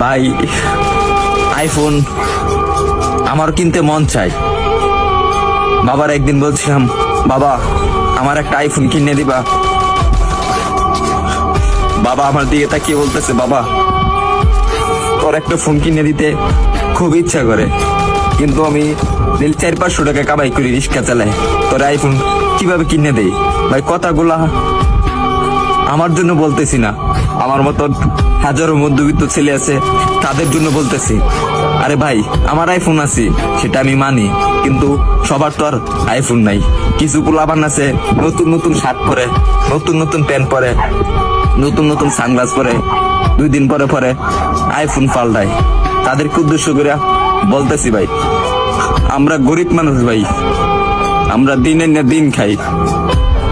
ভাই আইফোন আমার কিনতে মন চাই। বাবার একদিন বলছিলাম, বাবা আমার একটা আইফোন কিনে দিবা। বাবা আমার দিকে তাকিয়ে বলতেছে, বাবা তোর একটা ফোন কিনে দিতে খুব ইচ্ছা করে, কিন্তু আমি 400-500 টাকা কামাই করি, রিক্সা চালাই, তোর আইফোন কিভাবে কিনে দেই? ভাই কথাগুলা আমার জন্য বলতেছি না, আমার মতন হাজারো মধ্যবিত্ত ছেলে আছে তাদের জন্য বলতেছি। আরে ভাই আমার আইফোন আছে সেটা আমি মানি, কিন্তু সবার তো আর আইফোন নাই। কিছু পোলাপান আছে নতুন নতুন শার্ট পরে, নতুন নতুন প্যান্ট পরে, নতুন নতুন সানগ্লাস পরে, 2 দিন পরে পরে আইফোন পাল্টায়। তাদেরকে উদ্দেশ্য করে বলতেছি, ভাই আমরা গরিব মানুষ, ভাই আমরা দিনের না দিন খাই,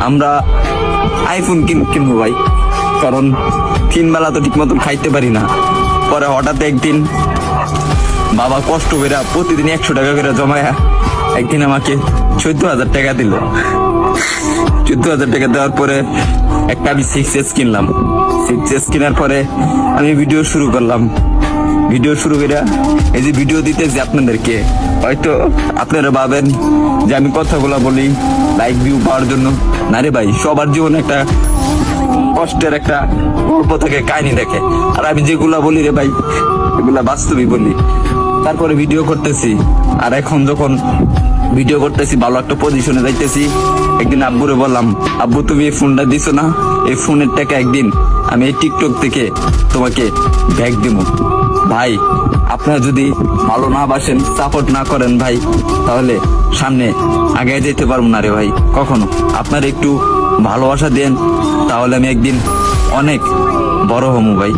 আমরা আইফোন কিনবো ভাই, কারণ 3 বেলা তো ঠিক মতন খাইতে পারি না। পরে হঠাৎ একদিন বাবা কষ্ট করে প্রতিদিন 100 টাকা করে জমায়া একদিন আমাকে 14,000 টাকা দিল। 14,000 টাকা দেওয়ার পরে একটা আমি 6S কিনলাম। 6S কেনার পরে আমি ভিডিও শুরু করলাম। ভিডিও শুরু করে এই যে ভিডিও দিতেছি আপনাদেরকে, হয়তো আপনারা ভাবেন যে আমি কথাগুলো বলি লাইক ভিউ পাওয়ার জন্য। না রে ভাই, সবার জীবনে একটা কষ্টের একটা গল্প থেকে, কাহিনী দেখে, আর আমি যেগুলা বলি রে ভাই এগুলা বাস্তবই বলি। তারপরে ভিডিও করতেছি, আর এখন যখন ভিডিও করতেছি ভালো একটা পজিশনে যাইতেছি, একদিন আব্বুরে বললাম, আব্বু তুমি এই ফোনটা দিছো না, এই ফোনের টাকা একদিন আমি এই টিকটক থেকে তোমাকে ব্যাগ দিব। ভাই আপনারা যদি ভালো না বাসেন, সাপোর্ট না করেন ভাই, তাহলে সামনে আগে যেতে পারবো না রে ভাই কখনো। আপনারা একটু ভালোবাসা দেন, তাহলে আমি একদিন অনেক বড় হবো ভাই।